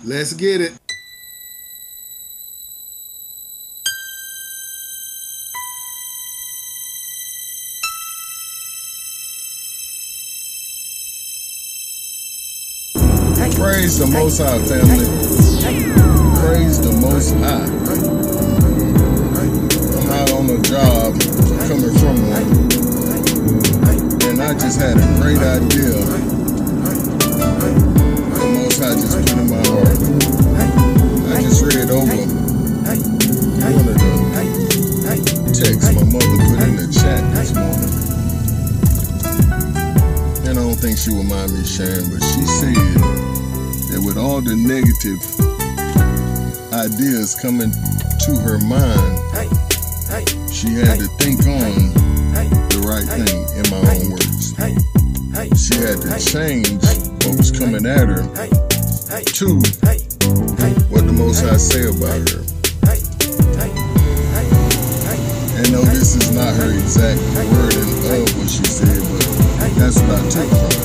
Let's get it. Praise the Most High, family. Praise the Most High. I'm out on a job, coming from one, and I just had a great idea. The Most High just put in my heart. I just read over one of the texts my mother put in the chat this morning. And I don't think she would mind me sharing, but she said that with all the negative ideas coming to her mind, she had to think on the right thing, in my own words. She had to change what was coming at her to what the Most High say about her. And no, this is not her exact wording of what she said, but that's what I took from it.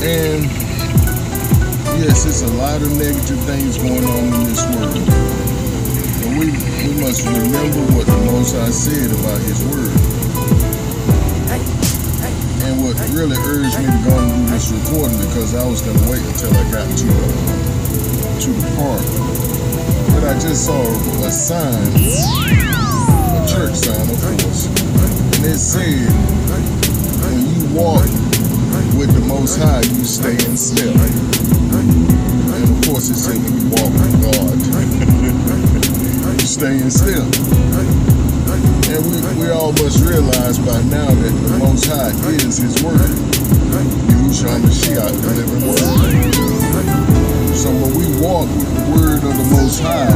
And yes, it's a lot of negative things going on in this world. But we must remember what the Most High said about His word. And what really urged me to go and do this recording, because I was going to wait until I got to the park. But I just saw a sign, a church sign, of course, and it said, when you walk with the Most High, you staying still. And of course it said when you walk with God, you staying still. And we all must realize by now that the Most High is His word. Yahushua Mashiach, the living word. So when we walk with the word of the Most High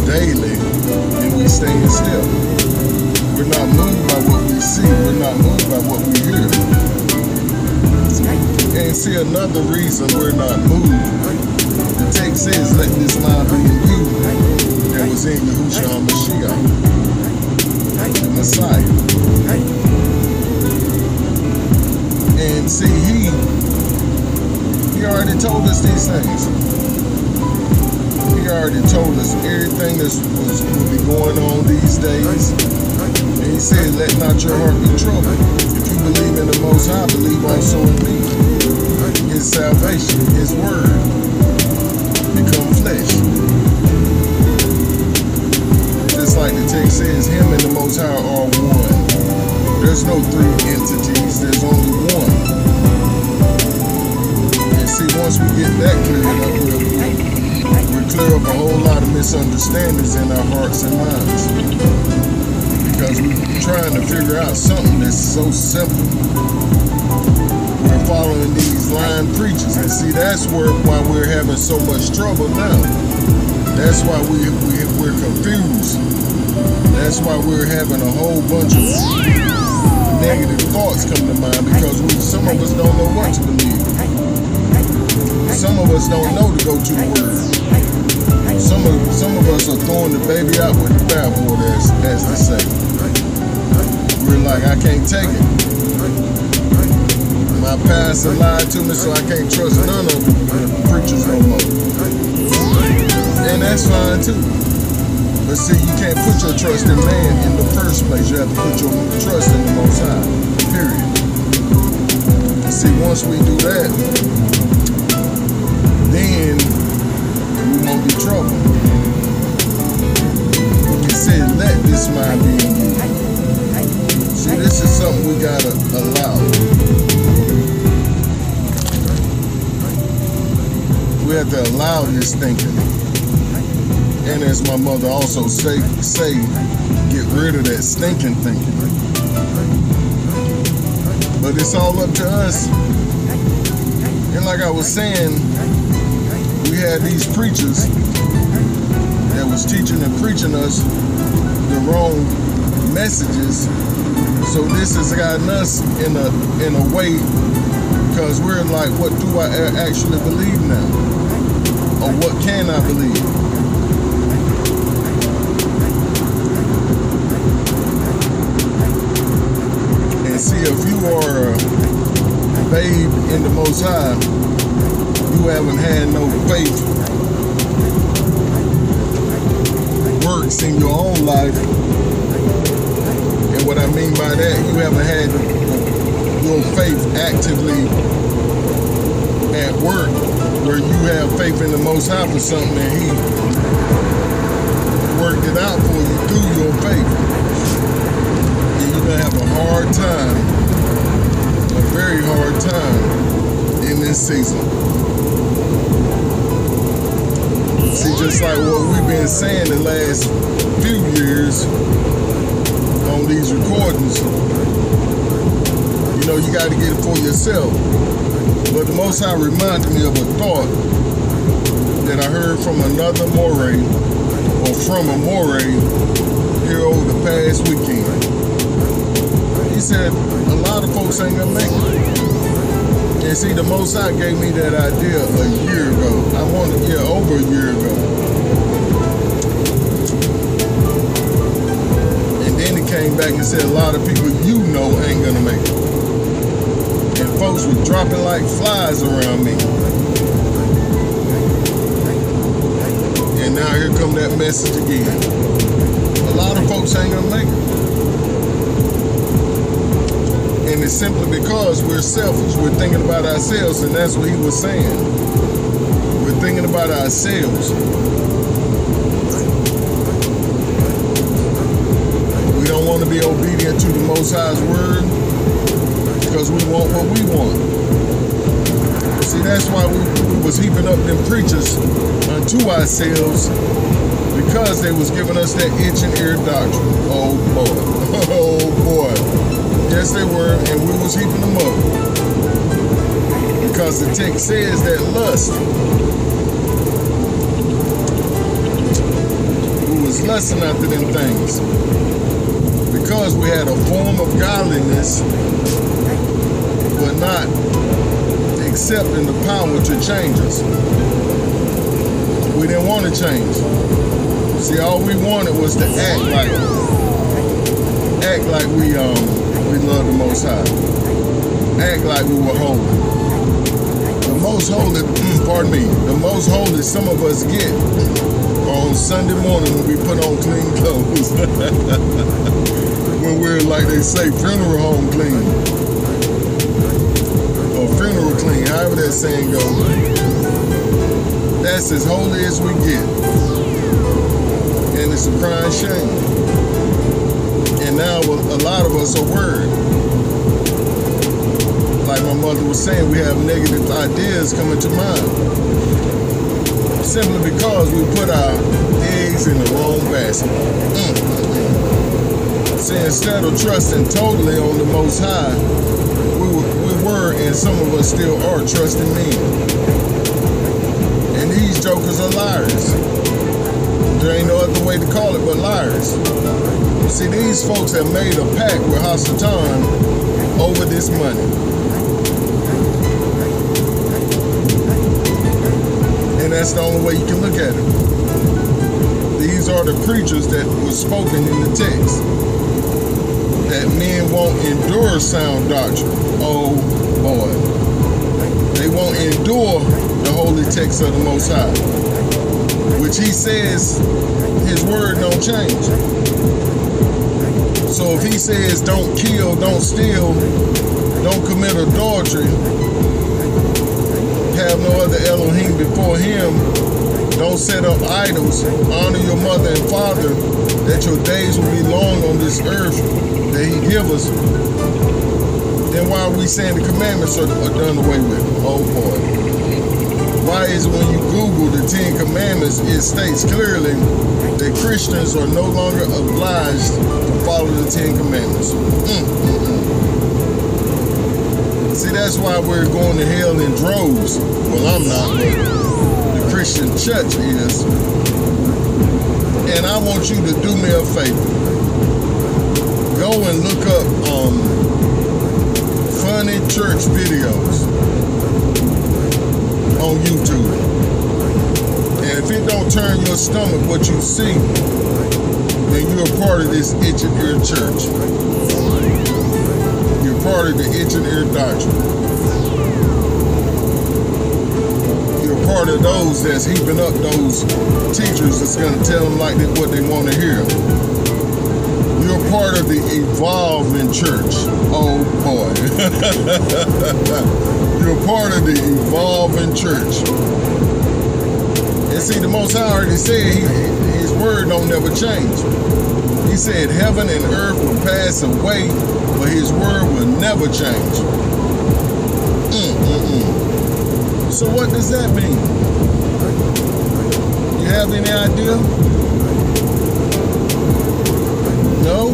daily, and we staying still, we're not moved by what we see, we're not moved by what we hear. And see, another reason we're not moved, the text says, let this mind be in you that was in Yahushua Mashiach, the Messiah. And see, he already told us these things. He already told us everything that will be going on these days. And he said, let not your heart be troubled. If you believe in the Most High, believe also in me. His salvation, His word, become flesh. Just like the text says, Him and the Most High are one. There's no three entities, there's only one. And see, once we get that cleared up, we're clear up a whole lot of misunderstandings in our hearts and minds. Because we're trying to figure out something that's so simple. We're following these lying preachers, and see, that's why we're having so much trouble now. That's why we're confused. That's why we're having a whole bunch of negative thoughts come to mind, because some of us don't know what to believe. Some of us don't know to go to the word. Some of us are throwing the baby out with the bathwater, as they say. We're like, I can't take it. My pastor lied to me, so I can't trust none of the preachers no more. And that's fine too. But see, you can't put your trust in man in the first place. You have to put your trust in the Most High. Period. And see, once we do that, then we won't be troubled. He said, let this mind be in you. See, this is something we gotta allow. We have to allow this thinking. And as my mother also say, get rid of that stinking thinking. But it's all up to us. And like I was saying, we had these preachers that was teaching and preaching us the wrong messages. So this has gotten us in a way, because we're like, what do I actually believe now? Or what can I believe? And see, if you are a babe in the Most High, who haven't had no faith works in your own life. And what I mean by that, you haven't had your faith actively at work, where you have faith in the Most High for something and He worked it out for you through your faith. And you're going to have a hard time, a very hard time in this season. See, just like what we've been saying the last few years on these recordings, you know, you got to get it for yourself. But the Most High reminded me of a thought that I heard from another moray, or from a moray, here over the past weekend. He said, a lot of folks ain't gonna make it. And see, the Most High gave me that idea a year ago. Over a year ago. And then he came back and said, a lot of people you know ain't gonna make it. And folks were dropping like flies around me. And now here come that message again. A lot of folks ain't gonna make it. And it's simply because we're selfish. We're thinking about ourselves, and that's what he was saying. We're thinking about ourselves. We don't want to be obedient to the Most High's word because we want what we want. See, that's why we was heaping up them preachers unto ourselves, because they was giving us that itch and ear doctrine. Oh boy. Oh boy. Yes, they were, and we was heaping them up. Because the text says that lust, we was lusting after them things. Because we had a form of godliness, but not accepting the power to change us. We didn't want to change. See, all we wanted was to act like we love the Most High. Act like we were holy. The most holy, the most holy some of us get on Sunday morning when we put on clean clothes. When we're, like they say, funeral home clean. Or funeral clean, however that saying goes. That's as holy as we get. And it's a crying shame. And now a lot of us are worried. Like my mother was saying, we have negative ideas coming to mind. Simply because we put our eggs in the wrong basket. See, instead of trusting totally on the Most High, we were, and some of us still are, trusting men. And these jokers are liars. There ain't no other way to call it but liars. See, these folks have made a pact with Hasatan over this money. And that's the only way you can look at it. These are the preachers that were spoken in the text. That men won't endure sound doctrine. Oh boy. They won't endure the holy text of the Most High, which he says his word don't change. So if he says don't kill, don't steal, don't commit adultery, have no other Elohim before him, don't set up idols, honor your mother and father, that your days will be long on this earth that he give us, then why are we saying the commandments are done away with? Oh boy. Why is it when you Google the 10 Commandments, it states clearly that Christians are no longer obliged to follow the 10 Commandments? See, that's why we're going to hell in droves. Well, I'm not, but the Christian church is. And I want you to do me a favor. Go and look up funny church videos on YouTube. And if it don't turn your stomach what you see, then you're a part of this itch and ear church. You're part of the itch and ear doctrine. of those that's heaping up those teachers that's going to tell them like what they want to hear. You're part of the evolving church. Oh boy. You're part of the evolving church. And see, the Most High already said his word don't never change. He said heaven and earth will pass away, but his word will never change. So what does that mean? You have any idea? No?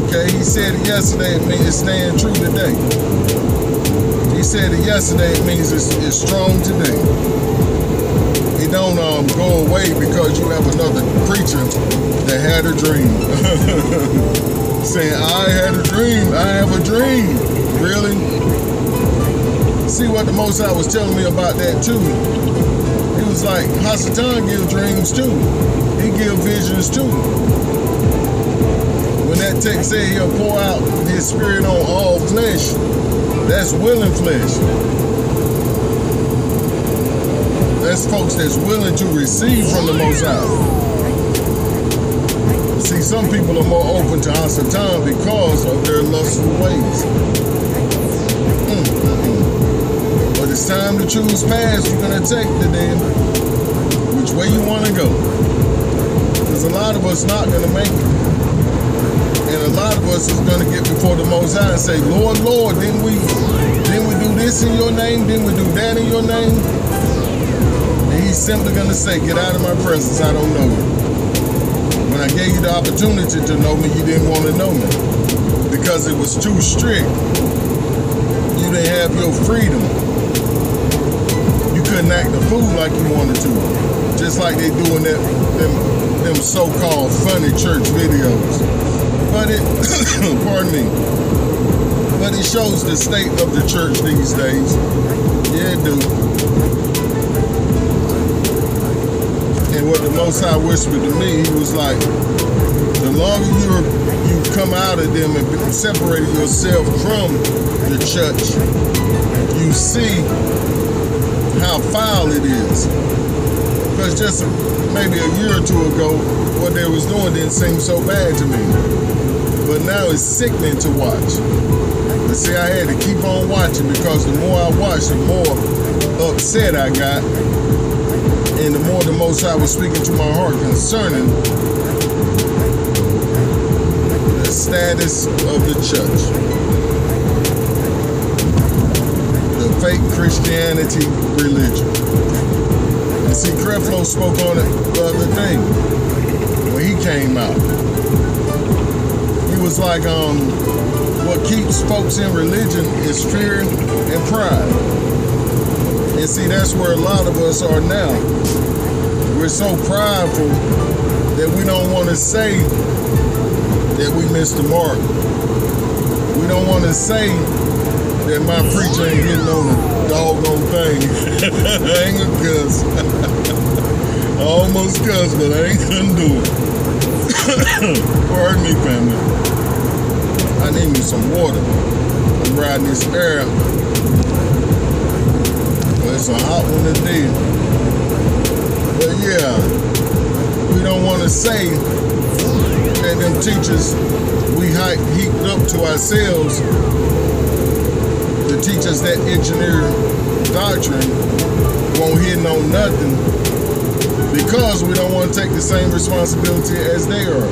Okay, he said it yesterday, it means it's staying true today. He said it yesterday, it means it's strong today. It don't go away because you have another preacher that had a dream. Saying, I had a dream, I have a dream. Really? See what the Most High was telling me about that too. He was like, Hasatan give dreams too. He give visions too. When that text said he'll pour out his spirit on all flesh, that's willing flesh. That's folks that's willing to receive from the Most High. See, some people are more open to Hasatan because of their lustful ways. But it's time to choose paths you're going to take today. Which way you want to go. Because a lot of us not going to make it. And a lot of us is going to get before the Most High and say, Lord, Lord, didn't we do this in your name? Didn't we do that in your name? And he's simply going to say, get out of my presence, I don't know you. When I gave you the opportunity to know me, you didn't want to know me. Because it was too strict. You didn't have your freedom. You couldn't act a fool like you wanted to. Just like they doing them so-called funny church videos. But it, pardon me, but it shows the state of the church these days. Yeah, it do. And what the Most High whispered to me, he was like, the longer you come out of them and separate yourself from the church, you see how foul it is. Because just maybe a year or two ago, what they was doing didn't seem so bad to me. But now it's sickening to watch. But see, I had to keep on watching because the more I watched, the more upset I got. And the more the Most High was speaking to my heart concerning the status of the church. The fake Christianity religion. And see, Creflo spoke on it the other day when he came out. He was like, what keeps folks in religion is fear and pride. And see, that's where a lot of us are now. We're so prideful that we don't want to say that we missed the mark. We don't want to say that my preacher ain't getting on the doggone thing. I ain't gonna cuss. I almost cussed, but I ain't gonna do it. Pardon me, family. I need me some water. I'm riding this air. But it's a hot one today. But yeah, we don't want to say that them teachers we heaped up to ourselves, the teachers that engineer doctrine, won't hit on nothing because we don't want to take the same responsibility as they are.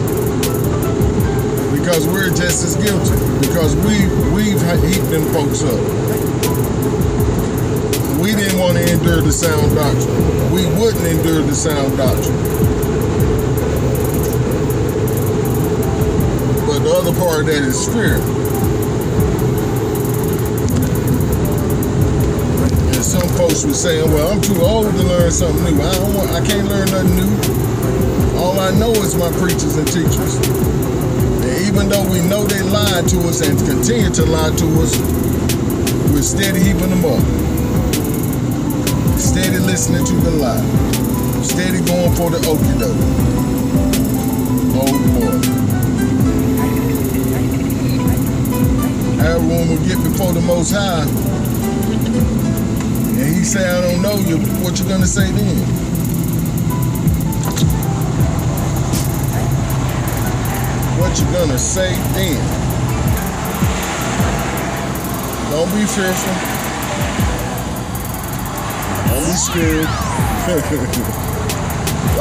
Because we're just as guilty. Because we've heaped them folks up. We didn't want to endure the sound doctrine. We wouldn't endure the sound doctrine. But the other part of that is fear. And some folks were saying, well, I'm too old to learn something new. I can't learn nothing new. All I know is my preachers and teachers. And even though we know they lied to us and continue to lie to us, we're steady heaping them up. Steady listening to the lie. Steady going for the okie doke. Oh boy. However, when we get before the Most High, and he he say, I don't know you, what you gonna say then? What you gonna say then? Don't be fearful. Don't be scared.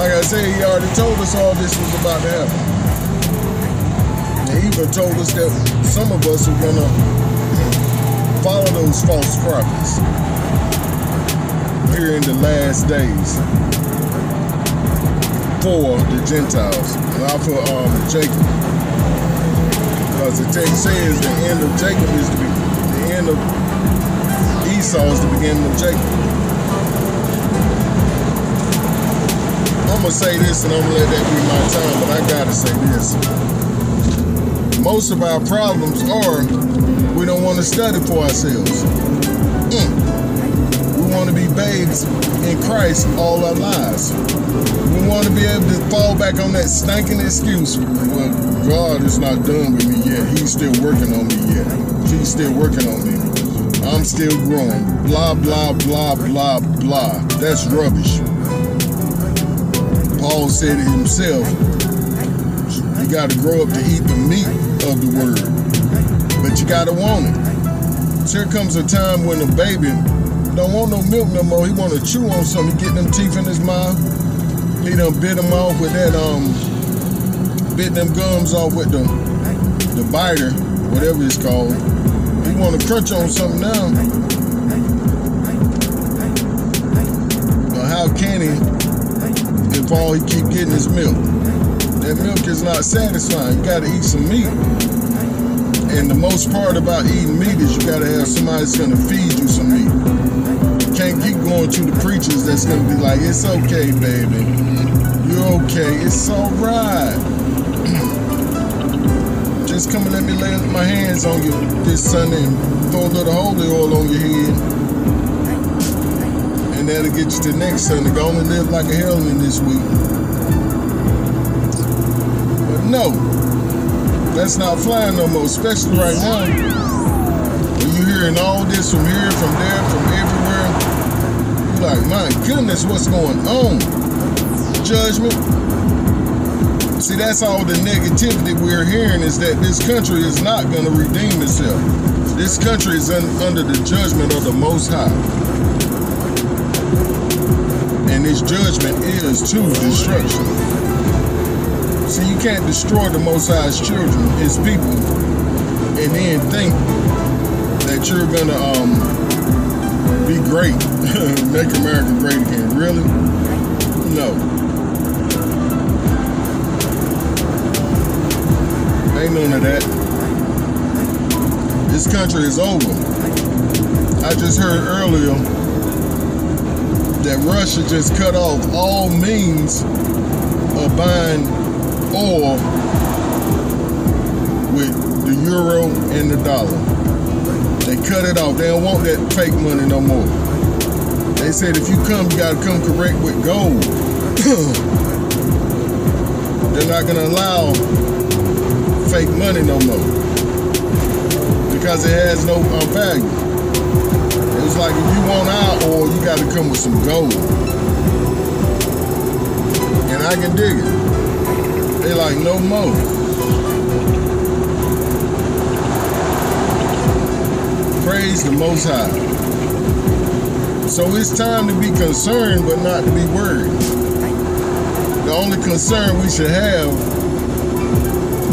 Like I said, he already told us all this was about to happen. And he even told us that some of us are gonna follow those false prophets here in the last days for the Gentiles, not for Jacob. Because the text says the end of Jacob is the end of Esau is the beginning of Jacob. I'm gonna say this and I'm gonna let that be my time, but I gotta say this. Most of our problems are we don't want to study for ourselves. We want to be babes in Christ all our lives. We want to be able to fall back on that stinking excuse. Well, God is not done with me yet. He's still working on me yet. He's still working on me. I'm still growing. Blah, blah, blah, blah, blah. That's rubbish. Paul said it himself. You got to grow up to eat the meat of the word. But you got to want it. So here comes a time when a baby don't want no milk no more. He want to chew on something. He get them teeth in his mouth. He done bit them off with that, bit them gums off with the biter, whatever it's called. He want to crunch on something now. Now how can he if all he keep getting is milk? That milk is not satisfying. You got to eat some meat. And the most part about eating meat is you got to have somebody that's going to feed you some meat. You can't keep going to the preachers that's going to be like, it's okay, baby. You're okay. It's all right. Just come and let me lay my hands on you this Sunday and throw a little holy oil on your head. And that'll get you to next Sunday. Go on and live like a hellman this week. But no. That's not flying no more, especially right now. When you're hearing all this from here, from there, from everywhere, you're like, my goodness, what's going on? Judgment. See, that's all the negativity we're hearing is that this country is not going to redeem itself. This country is under the judgment of the Most High. And this judgment is to destruction. See, you can't destroy the Most High's children, His people, and then think that you're gonna be great, make America great again. Really? No. Ain't none of that. This country is over. I just heard earlier that Russia just cut off all means of buying oil with the euro and the dollar. They cut it off. They don't want that fake money no more. They said if you come, you gotta come correct with gold. They're not gonna allow fake money no more because it has no value. It was like if you want our oil, you gotta come with some gold. And I can dig it. They like, no more. Praise the Most High. So it's time to be concerned, but not to be worried. The only concern we should have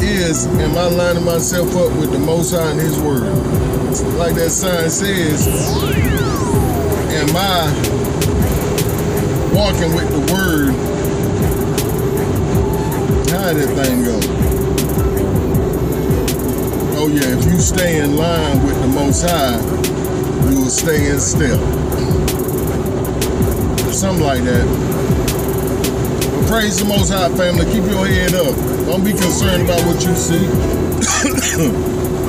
is, am I lining myself up with the Most High and His Word? Like that sign says, am I walking with the Word? How did that thing go? Oh yeah, if you stay in line with the Most High, you will stay in step. Something like that. But praise the Most High, family. Keep your head up. Don't be concerned about what you see.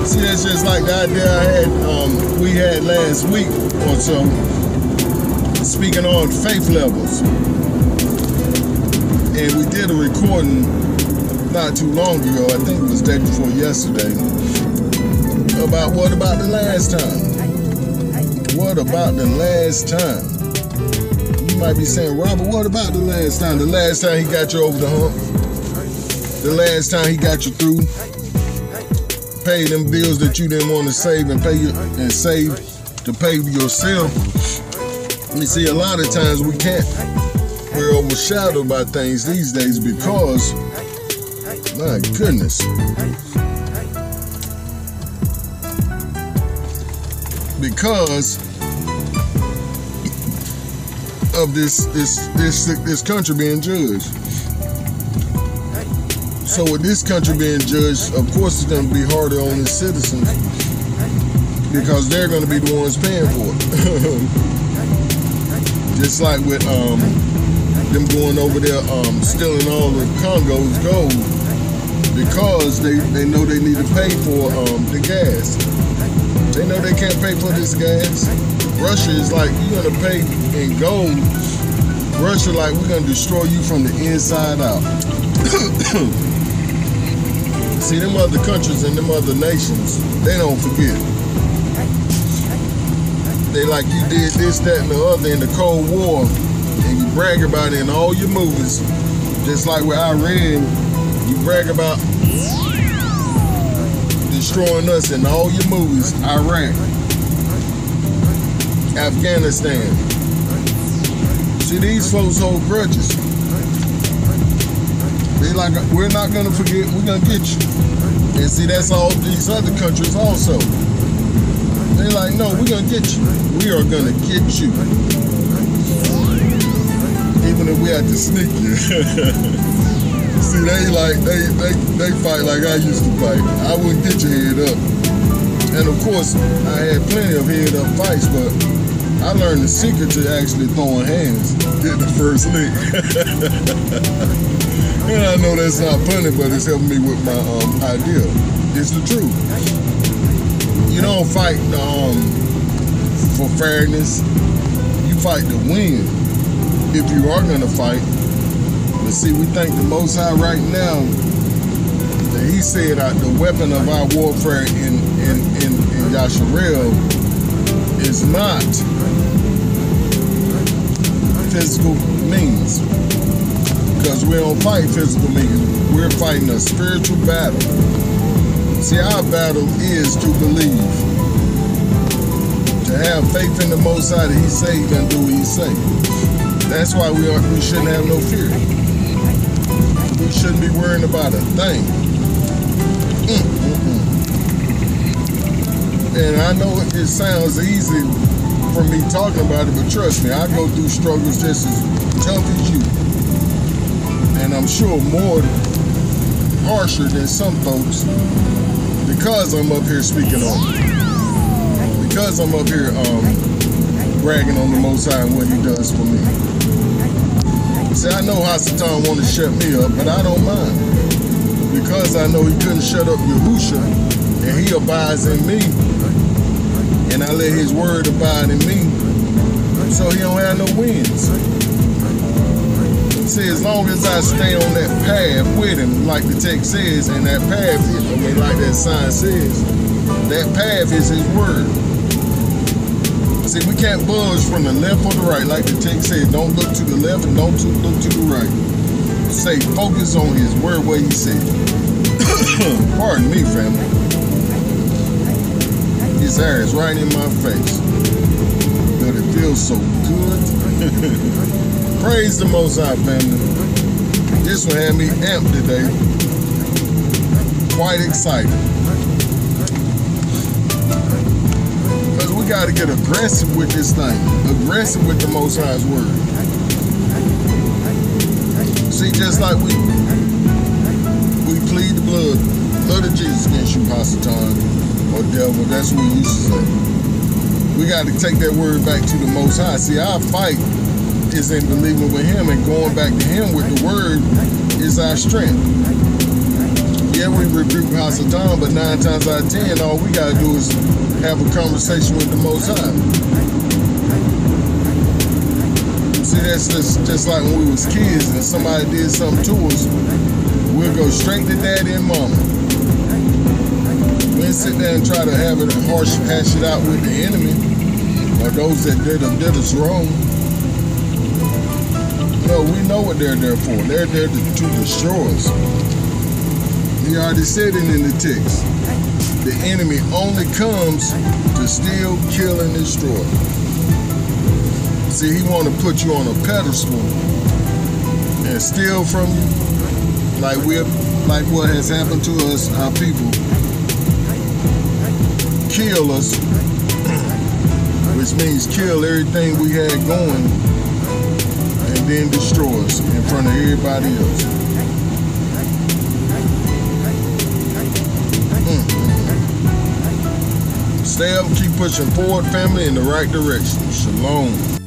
See, that's just like the idea we had last week or so, speaking on faith levels. And we did a recording not too long ago, I think it was the day before yesterday, about what about the last time? What about the last time? You might be saying, Robert, what about the last time? The last time he got you over the hump? The last time he got you through? Paid them bills that you didn't want to save and save to pay yourself? You see, a lot of times we're overshadowed by things these days because, my goodness, because of this country being judged. So with this country being judged, of course it's going to be harder on its citizens because they're going to be the ones paying for it. Just like with them going over there stealing all the Congo's gold because they know they need to pay for the gas. They know they can't pay for this gas. Russia is like, you're going to pay in gold. Russia like, we're going to destroy you from the inside out. See, them other countries and them other nations, they don't forget. They like, you did this, that, and the other in the Cold War, and you brag about it in all your movies. Just like with Iran, you brag about destroying us in all your movies. Iraq, Afghanistan. See, these folks hold grudges. They like, we're not gonna forget, we're gonna get you. And see, that's all these other countries also. They like, no, we're gonna get you. We are gonna get you. Even if we had to sneak you. See, they fight like I used to fight. I wouldn't get your head up. And of course, I had plenty of head up fights, but I learned the secret to actually throwing hands. Get the first lick. And I know that's not funny, but it's helping me with my idea. It's the truth. You don't fight for fairness. You fight to win. If you are gonna fight. But see, we thank the Most High right now that He said the weapon of our warfare in Yasharel is not physical means. Because we don't fight physical means. We're fighting a spiritual battle. See, our battle is to believe. To have faith in the Most High that He said He can do what He say. That's why we shouldn't have no fear. We shouldn't be worrying about a thing. And I know it sounds easy for me talking about it, but trust me, I go through struggles just as tough as you. And I'm sure more harsher than some folks because I'm up here speaking on it. Because I'm up here bragging on the Most High and what He does for me. See, I know Hasatan want to shut me up, but I don't mind. Because I know He couldn't shut up Yahusha, and He abides in me. And I let His word abide in me, so He don't have no wins. See, as long as I stay on that path with Him, like the text says, and that path, like that sign says, that path is His word. See, we can't budge from the left or the right, like the text says. Don't look to the left and don't look to the right. Say, focus on His word, what He said. Pardon me, family. His hair is right in my face, but it feels so good. Praise the Most High, family. This one had me amped today. Quite excited. Because we got to get aggressive with this thing. Aggressive with the Most High's word. See, just like we plead the blood of Jesus against you, Hasatan, or devil, that's what we used to say. We got to take that word back to the Most High. See, our fight is in believing with Him and going back to Him with the word is our strength. Yeah, we rebuke Hasatan, but 9 times out of 10, all we got to do is have a conversation with the Most High. See, that's just like when we was kids and somebody did something to us, we'll go straight to daddy and mama. We didn't sit there and try to have it hash it out with the enemy or those that did us wrong. there for? They're there to destroy us. He already said it in the text. The enemy only comes to steal, kill, and destroy. See, he want to put you on a pedestal and steal from you, like what has happened to us, our people. Kill us, which means kill everything we had going, and then destroy us in front of everybody else. Stay up, keep pushing forward, family, in the right direction. Shalom.